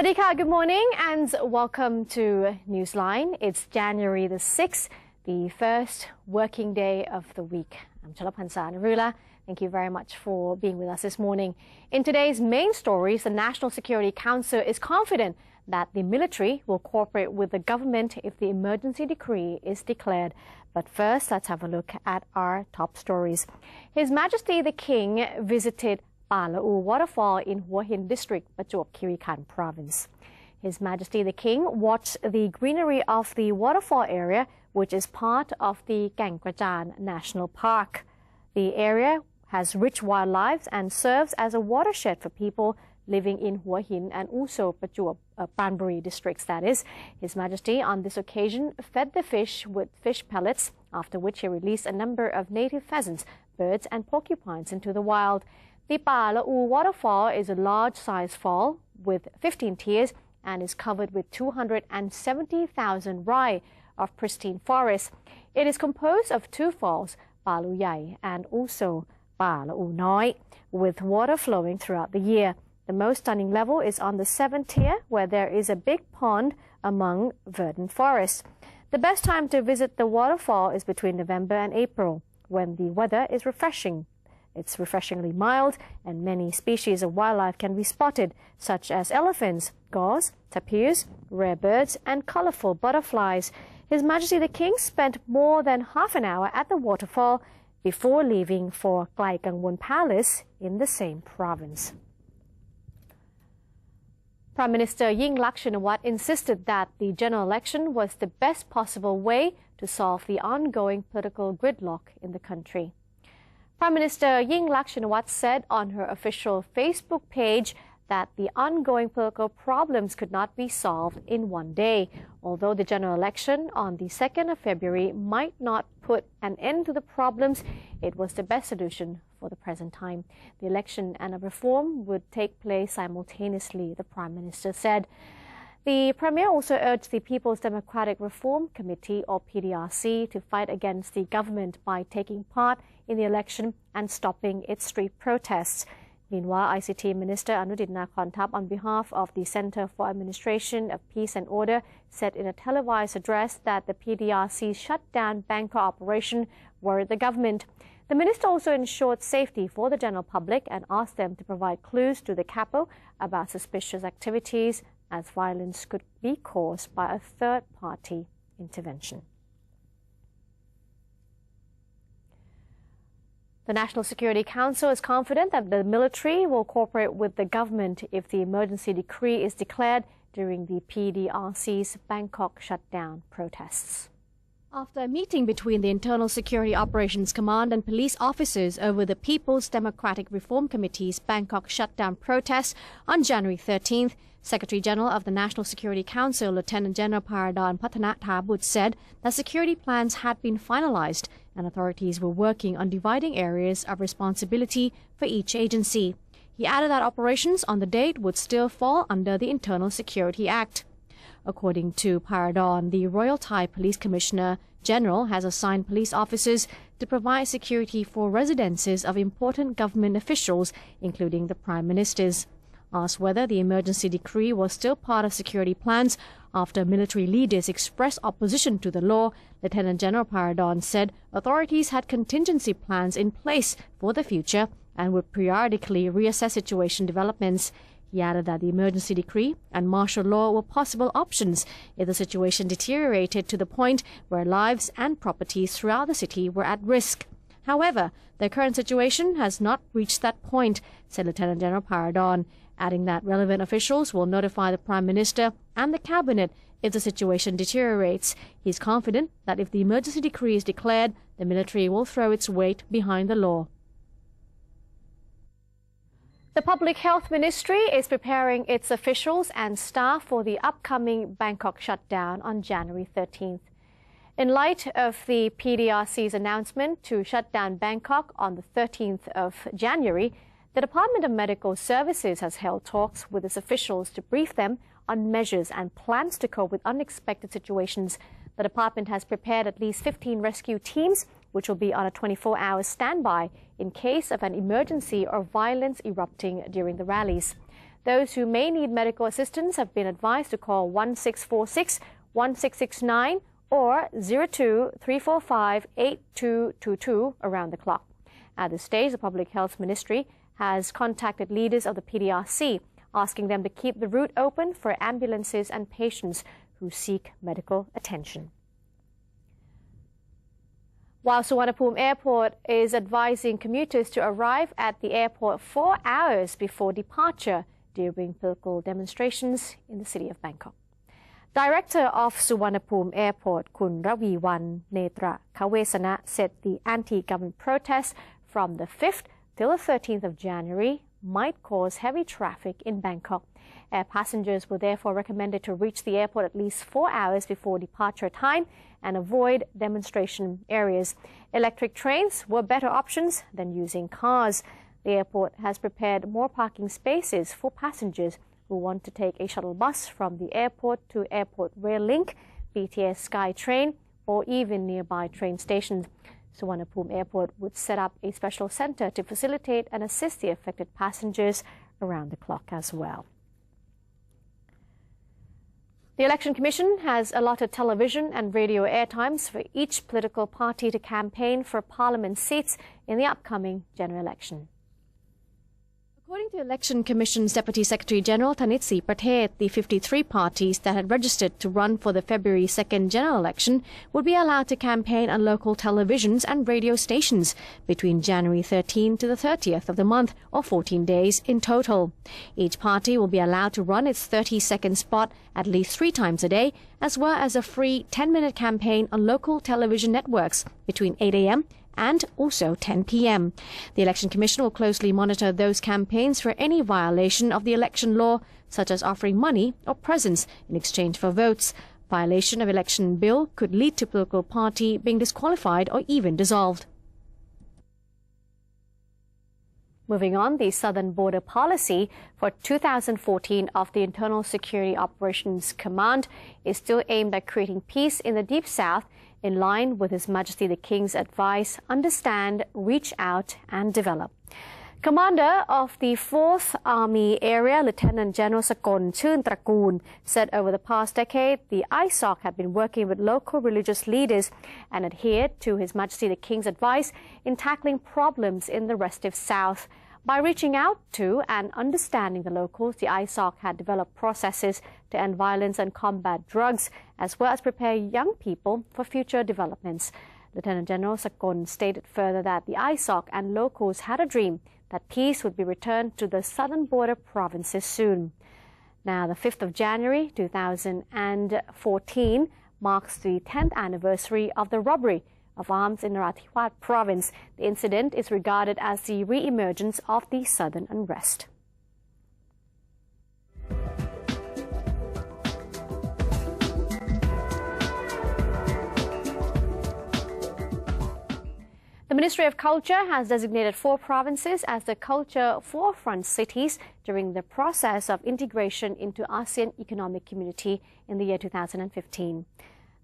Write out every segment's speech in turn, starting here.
Swadika, good morning and welcome to Newsline. It's January the 6th, the first working day of the week. I'm Chalapansa Narula. Thank you very much for being with us this morning. In today's main stories, the National Security Council is confident that the military will cooperate with the government if the emergency decree is declared. But first, let's have a look at our top stories. His Majesty the King visited Pala'u waterfall in Hua Hin district, Prachuap Khiri Khan province. His Majesty the King watched the greenery of the waterfall area, which is part of the Kangkrajan National Park. The area has rich wildlife and serves as a watershed for people living in Hua Hin and also Prachuap Pranbury districts, that is. His Majesty on this occasion fed the fish with fish pellets, after which he released a number of native pheasants, birds and porcupines into the wild. The Pala'u waterfall is a large-sized fall with 15 tiers and is covered with 270,000 rai of pristine forest. It is composed of two falls, Pala'u Yai and also Pala'u Noi, with water flowing throughout the year. The most stunning level is on the 7th tier, where there is a big pond among verdant forests. The best time to visit the waterfall is between November and April, when the weather is refreshing. It's refreshingly mild, and many species of wildlife can be spotted, such as elephants, gores, tapirs, rare birds, and colorful butterflies. His Majesty the King spent more than half an hour at the waterfall before leaving for Klai Kangwon Palace in the same province. Prime Minister Yingluck Shinawatra insisted that the general election was the best possible way to solve the ongoing political gridlock in the country. Prime Minister Yingluck Shinawatra said on her official Facebook page that the ongoing political problems could not be solved in one day. Although the general election on the 2nd of February might not put an end to the problems, it was the best solution for the present time. The election and a reform would take place simultaneously, the Prime Minister said. The Premier also urged the People's Democratic Reform Committee, or PDRC, to fight against the government by taking part in the election and stopping its street protests. Meanwhile, ICT Minister Anutin Nakornthap, on behalf of the Centre for Administration of Peace and Order, said in a televised address that the PDRC's shutdown Bangkok operation worried the government. The minister also ensured safety for the general public and asked them to provide clues to the capo about suspicious activities, as violence could be caused by a third-party intervention. The National Security Council is confident that the military will cooperate with the government if the emergency decree is declared during the PDRC's Bangkok shutdown protests. After a meeting between the Internal Security Operations Command and police officers over the People's Democratic Reform Committee's Bangkok shutdown protests on January 13th, Secretary-General of the National Security Council, Lieutenant General Paradon Pathanathabut, said that security plans had been finalized and authorities were working on dividing areas of responsibility for each agency. He added that operations on the date would still fall under the Internal Security Act. According to Paradon, the Royal Thai Police Commissioner General has assigned police officers to provide security for residences of important government officials, including the Prime Minister's. Asked whether the emergency decree was still part of security plans after military leaders expressed opposition to the law, Lieutenant General Paradon said authorities had contingency plans in place for the future and would periodically reassess situation developments. He added that the emergency decree and martial law were possible options if the situation deteriorated to the point where lives and properties throughout the city were at risk. However, the current situation has not reached that point, said Lieutenant General Paradon, adding that relevant officials will notify the Prime Minister and the Cabinet if the situation deteriorates. He is confident that if the emergency decree is declared, the military will throw its weight behind the law. The Public Health Ministry is preparing its officials and staff for the upcoming Bangkok shutdown on January 13th. In light of the PDRC's announcement to shut down Bangkok on the 13th of January, the Department of Medical Services has held talks with its officials to brief them on measures and plans to cope with unexpected situations. The department has prepared at least 15 rescue teams, which will be on a 24-hour standby in case of an emergency or violence erupting during the rallies. Those who may need medical assistance have been advised to call 1646, 1669 or 02-345-8222 around the clock. At this stage, the Public Health Ministry has contacted leaders of the PDRC, asking them to keep the route open for ambulances and patients who seek medical attention. While Suvarnabhumi Airport is advising commuters to arrive at the airport 4 hours before departure during political demonstrations in the city of Bangkok. Director of Suvarnabhumi Airport, Kun Raviwan Netra Kawesana, said the anti-government protests from the 5th till the 13th of January might cause heavy traffic in Bangkok. Air passengers were therefore recommended to reach the airport at least 4 hours before departure time and avoid demonstration areas. Electric trains were better options than using cars. The airport has prepared more parking spaces for passengers who want to take a shuttle bus from the airport to Airport Rail Link, BTS SkyTrain, or even nearby train stations. Suvarnabhumi Airport would set up a special center to facilitate and assist the affected passengers around the clock as well. The Election Commission has allotted television and radio airtimes for each political party to campaign for parliament seats in the upcoming general election. According to Election Commission's Deputy Secretary General Thanitsi Pratet, the 53 parties that had registered to run for the February 2nd general election would be allowed to campaign on local televisions and radio stations between January 13 to the 30th of the month, or 14 days in total. Each party will be allowed to run its 30-second spot at least 3 times a day, as well as a free 10-minute campaign on local television networks between 8 a.m. and also 10 p.m. The Election Commission will closely monitor those campaigns for any violation of the election law, such as offering money or presents in exchange for votes. Violation of election bill could lead to political party being disqualified or even dissolved. Moving on, the Southern Border Policy for 2014 of the Internal Security Operations Command is still aimed at creating peace in the Deep South, in line with His Majesty the King's advice: understand, reach out and develop. Commander of the 4th Army Area, Lieutenant General Sakon Chun Trakoon, said over the past decade the ISOC had been working with local religious leaders and adhered to His Majesty the King's advice in tackling problems in the restive South. By reaching out to and understanding the locals, the ISOC had developed processes to end violence and combat drugs, as well as prepare young people for future developments. Lieutenant General Sakon stated further that the ISOC and locals had a dream that peace would be returned to the southern border provinces soon. Now, the 5th of January 2014 marks the 10th anniversary of the robbery of arms in Narathiwat province. The incident is regarded as the re-emergence of the southern unrest. The Ministry of Culture has designated 4 provinces as the culture forefront cities during the process of integration into ASEAN Economic Community in the year 2015.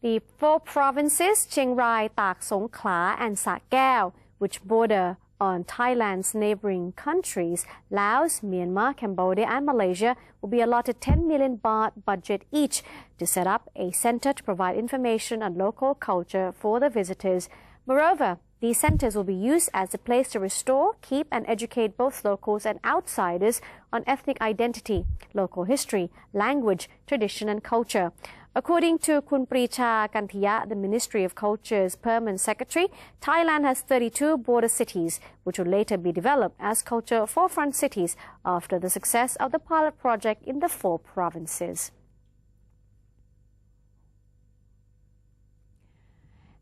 The 4 provinces, Chiang Rai, Tak, Songkhla and Sa Kaeo, which border on Thailand's neighboring countries, Laos, Myanmar, Cambodia and Malaysia, will be allotted 10 million baht budget each to set up a center to provide information on local culture for the visitors. Moreover, these centers will be used as a place to restore, keep and educate both locals and outsiders on ethnic identity, local history, language, tradition and culture. According to Kun Pricha Kantiya, the Ministry of Culture's Permanent Secretary, Thailand has 32 border cities, which will later be developed as culture forefront cities after the success of the pilot project in the 4 provinces.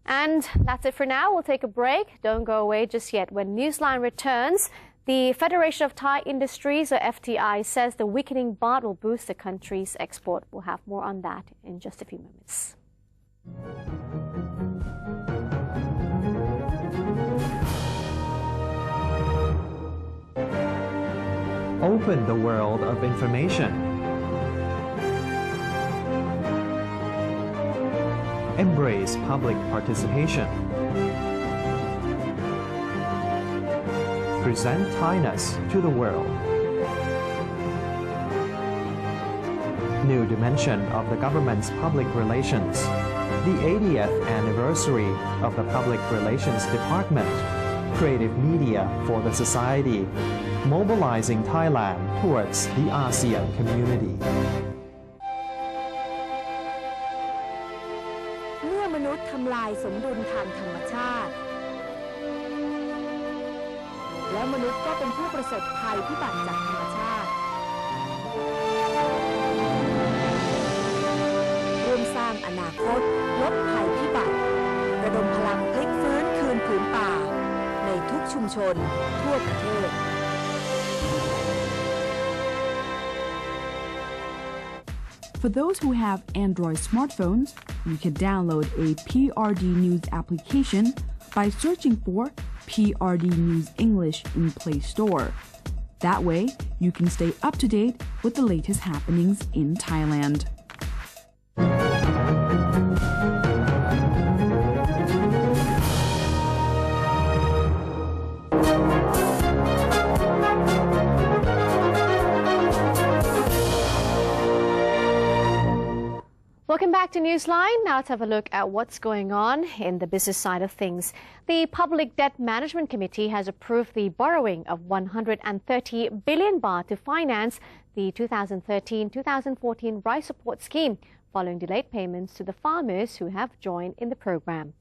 And that's it for now. We'll take a break. Don't go away just yet. When Newsline returns, the Federation of Thai Industries, or FTI, says the weakening baht will boost the country's export. We'll have more on that in just a few minutes. Open the world of information. Embrace public participation. Present Thainess to the world. new dimension of the government's public relations. The 80th anniversary of the Public Relations Department, Creative Media for the Society, mobilizing Thailand towards the ASEAN community. เมื่อมนุษย์ทำลายสมดุลทางธรรมชาติแล้วมนุษย์ก็เป็นผู้ประสบภัยพิบัติจากธรรมชาติร่วมสร้างอนาคตลดภัยพิบัติระดมพลังพลิกฟื้นคืนผืนป่าในทุกชุมชนทั่วประเทศ For those who have Android smartphones, you can download a PRD News application by searching for PRD News English in Play Store. That way, you can stay up to date with the latest happenings in Thailand. Welcome back to Newsline. Now let's have a look at what's going on in the business side of things. The Public Debt Management Committee has approved the borrowing of 130 billion baht to finance the 2013-2014 rice support scheme following delayed payments to the farmers who have joined in the program.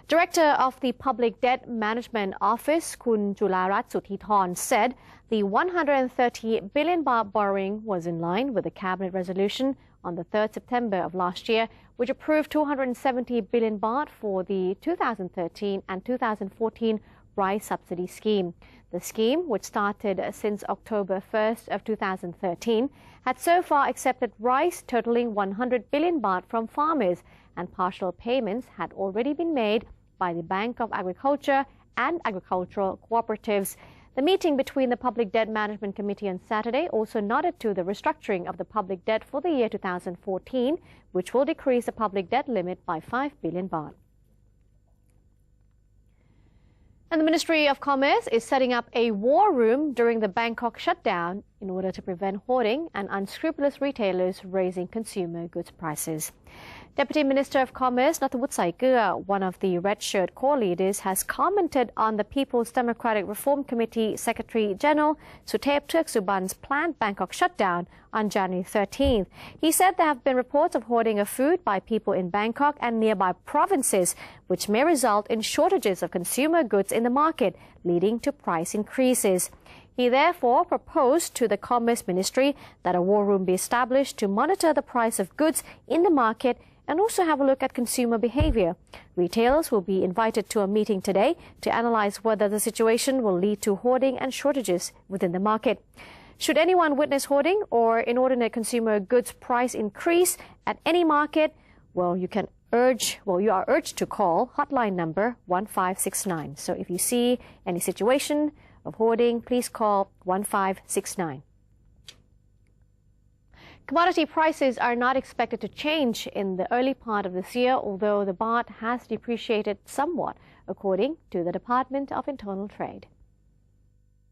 Director of the Public Debt Management Office, Kun Jularat Suthitorn, said the 130 billion baht borrowing was in line with the cabinet resolution on the 3rd September of last year, which approved 270 billion baht for the 2013 and 2014 rice subsidy scheme. The scheme, which started since October 1st of 2013, had so far accepted rice totaling 100 billion baht from farmers, and partial payments had already been made by the Bank of Agriculture and agricultural cooperatives. The meeting between the Public Debt Management Committee on Saturday also nodded to the restructuring of the public debt for the year 2014, which will decrease the public debt limit by 5 billion baht. And the Ministry of Commerce is setting up a war room during the Bangkok shutdown in order to prevent hoarding and unscrupulous retailers raising consumer goods prices. Deputy Minister of Commerce Nathawut Saikia, one of the Red Shirt core leaders, has commented on the People's Democratic Reform Committee Secretary General Suthep Thueksuban's planned Bangkok shutdown on January 13th. He said there have been reports of hoarding of food by people in Bangkok and nearby provinces, which may result in shortages of consumer goods in the market, leading to price increases. He therefore proposed to the Commerce Ministry that a war room be established to monitor the price of goods in the market and also have a look at consumer behavior. Retailers will be invited to a meeting today to analyze whether the situation will lead to hoarding and shortages within the market. Should anyone witness hoarding or inordinate consumer goods price increase at any market, you are urged to call hotline number 1569. So if you see any situation of hoarding, please call 1569. Commodity prices are not expected to change in the early part of this year, although the baht has depreciated somewhat, according to the Department of Internal Trade.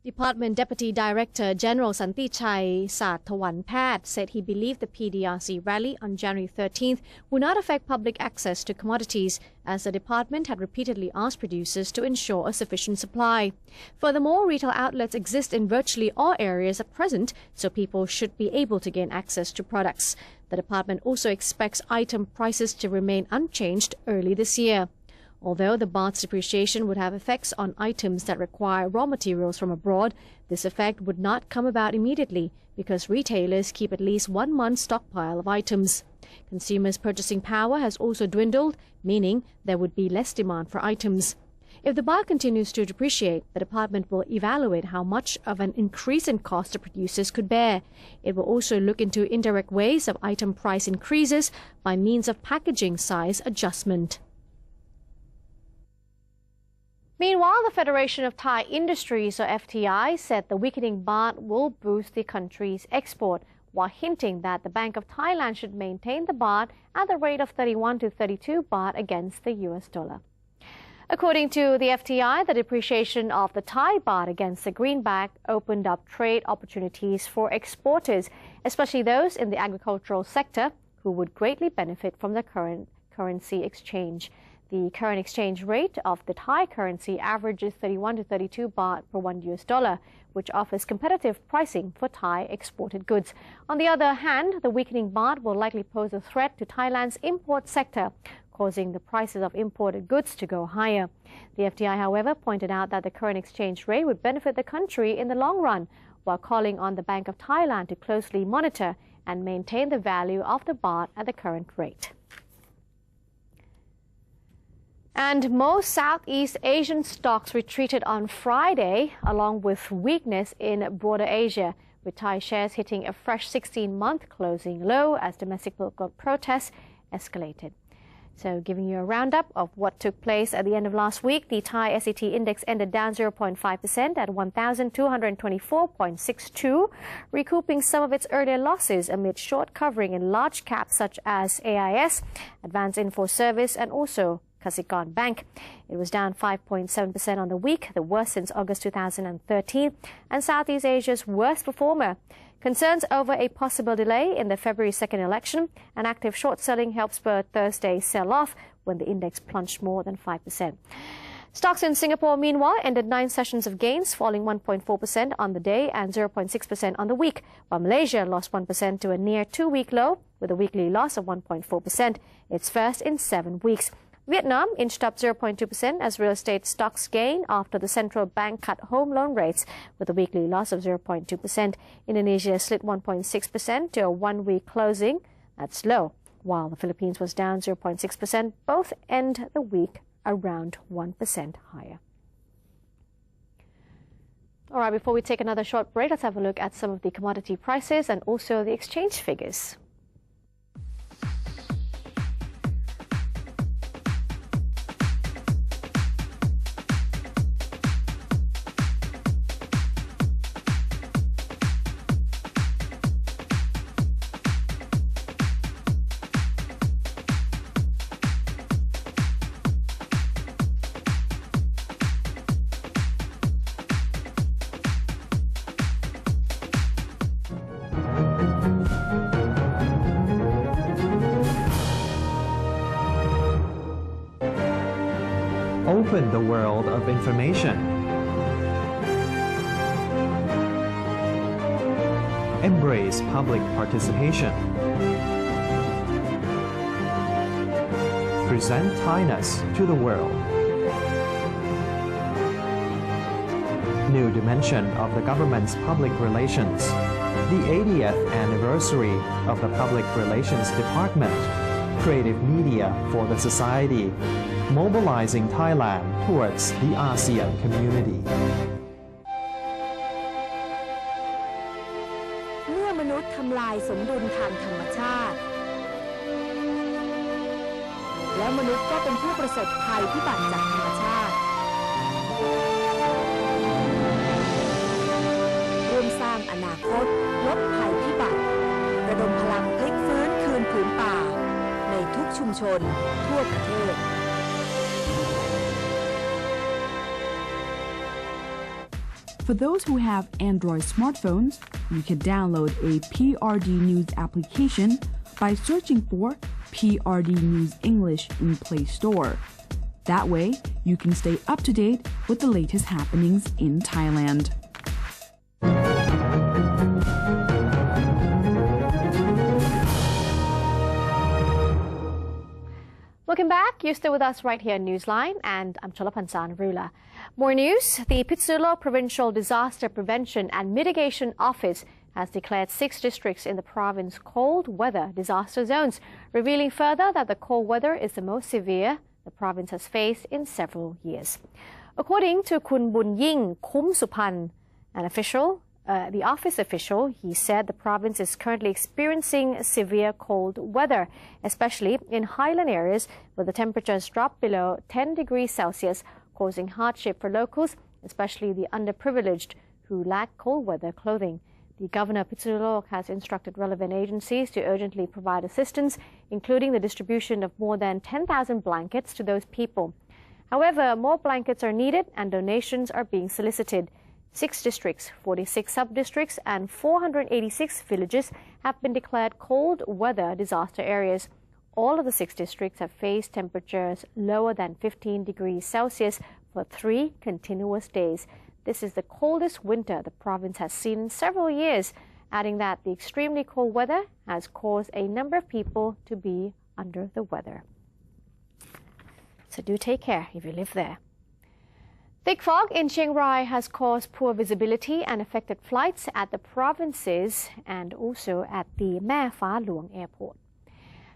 Department Deputy Director General Santichai Sathwanpat said he believed the PDRC rally on January 13th would not affect public access to commodities, as the department had repeatedly asked producers to ensure a sufficient supply. Furthermore, retail outlets exist in virtually all areas at present, so people should be able to gain access to products. The department also expects item prices to remain unchanged early this year. Although the baht's depreciation would have effects on items that require raw materials from abroad, this effect would not come about immediately because retailers keep at least 1 month's stockpile of items. Consumers' purchasing power has also dwindled, meaning there would be less demand for items. If the baht continues to depreciate, the department will evaluate how much of an increase in cost the producers could bear. It will also look into indirect ways of item price increases by means of packaging size adjustment. Meanwhile, the Federation of Thai Industries, or FTI, said the weakening baht will boost the country's export, while hinting that the Bank of Thailand should maintain the baht at the rate of 31 to 32 baht against the US dollar. According to the FTI, the depreciation of the Thai baht against the greenback opened up trade opportunities for exporters, especially those in the agricultural sector, who would greatly benefit from the current currency exchange. The current exchange rate of the Thai currency averages 31 to 32 baht per $1, which offers competitive pricing for Thai exported goods. On the other hand, the weakening baht will likely pose a threat to Thailand's import sector, causing the prices of imported goods to go higher. The FDI, however, pointed out that the current exchange rate would benefit the country in the long run, while calling on the Bank of Thailand to closely monitor and maintain the value of the baht at the current rate. And most Southeast Asian stocks retreated on Friday, along with weakness in broader Asia, with Thai shares hitting a fresh 16-month closing low as domestic political protests escalated. So giving you a roundup of what took place at the end of last week, the Thai SET index ended down 0.5% at 1,224.62, recouping some of its earlier losses amid short covering in large caps such as AIS, Advanced Info Service, and also Kasikorn Bank. It was down 5.7% on the week, the worst since August 2013, and Southeast Asia's worst performer. Concerns over a possible delay in the February 2nd election and active short selling helped spur Thursday's sell-off when the index plunged more than 5%. Stocks in Singapore, meanwhile, ended 9 sessions of gains, falling 1.4% on the day and 0.6% on the week, while Malaysia lost 1% to a near 2-week low with a weekly loss of 1.4%, its first in 7 weeks. Vietnam inched up 0.2% as real estate stocks gain after the central bank cut home loan rates with a weekly loss of 0.2%. Indonesia slid 1.6% to a 1-week closing. That's low, while the Philippines was down 0.6%. Both end the week around 1% higher. All right, before we take another short break, let's have a look at some of the commodity prices and also the exchange figures. Open the world of information. Embrace public participation. Present Thainess to the world. New dimension of the government's public relations. The 80th anniversary of the Public Relations Department. Creative media for the society. Mobilizing Thailand towards the ASEAN community. เมื่อมนุษย์ทำลายสมดุลทางธรรมชาติแล้วมนุษย์ก็เป็นผู้ประสบภัยพิบัติจากธรรมชาติร่วมสร้างอนาคตลดภัยพิบัติระดมพลังพลิกฟื้นคืนผืนป่าในทุกชุมชนทั่วประเทศFor those who have Android smartphones, you can download a PRD News application by searching for PRD News English in Play Store. That way, you can stay up to date with the latest happenings in Thailand. Welcome back. You're still with us right here on Newsline, and I'm Cholapansan Rula. More news. The Pitsulo Provincial Disaster Prevention and Mitigation Office has declared 6 districts in the province cold weather disaster zones, revealing further that the cold weather is the most severe the province has faced in several years. According to Kun Bunying Kum Supan, an official, the office official, he said the province is currently experiencing severe cold weather, especially in highland areas where the temperatures drop below 10 degrees Celsius, causing hardship for locals, especially the underprivileged who lack cold weather clothing. The Governor of Pitsulo has instructed relevant agencies to urgently provide assistance, including the distribution of more than 10,000 blankets to those people. However, more blankets are needed and donations are being solicited. 6 districts, 46 sub-districts and 486 villages have been declared cold weather disaster areas. All of the 6 districts have faced temperatures lower than 15 degrees Celsius for 3 continuous days. This is the coldest winter the province has seen in several years, adding that the extremely cold weather has caused a number of people to be under the weather. So do take care if you live there. Thick fog in Chiang Rai has caused poor visibility and affected flights at the provinces and also at the Mae Pha Luang Airport.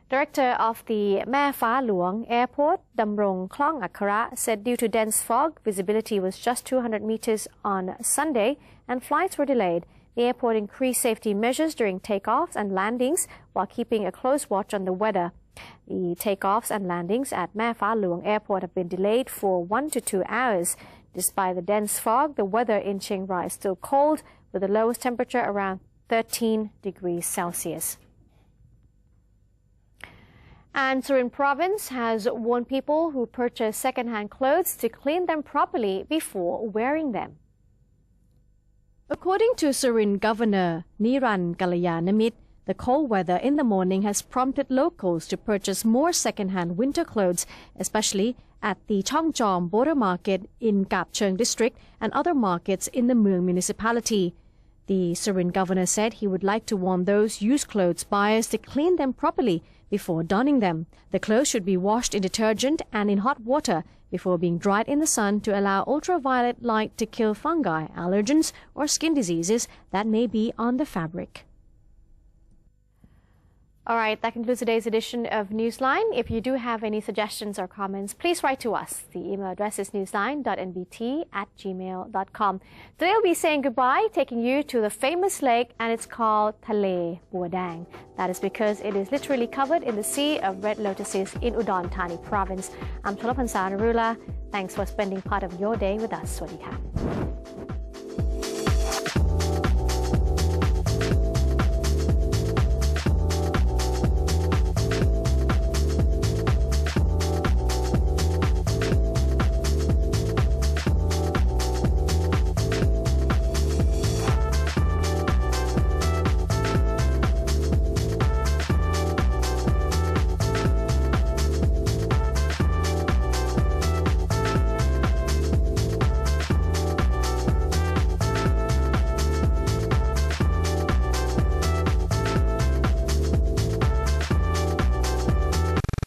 Director of the Mae Pha Luang Airport, Damrong Klong Akara, said due to dense fog, visibility was just 200 meters on Sunday and flights were delayed. The airport increased safety measures during takeoffs and landings while keeping a close watch on the weather. The takeoffs and landings at Mae Pha Luang Airport have been delayed for 1 to 2 hours. Despite the dense fog, the weather in Chiang Rai is still cold, with the lowest temperature around 13 degrees Celsius. And Surin Province has warned people who purchase second-hand clothes to clean them properly before wearing them. According to Surin Governor Niran Kalayanamit, the cold weather in the morning has prompted locals to purchase more second-hand winter clothes, especially at the Chongchom border market in Kap Cheung district and other markets in the Mueang municipality. The Surin governor said he would like to warn those used clothes buyers to clean them properly before donning them. The clothes should be washed in detergent and in hot water before being dried in the sun to allow ultraviolet light to kill fungi, allergens, or skin diseases that may be on the fabric. All right, that concludes today's edition of Newsline. If you do have any suggestions or comments, please write to us. The email address is newsline.nbt@gmail.com. Today we'll be saying goodbye, taking you to the famous lake, and it's called Thale Bua Dang. That is because it is literally covered in the sea of red lotuses in Udon Thani province. I'm Chalaphansa Narula. Thanks for spending part of your day with us. Swadee ka.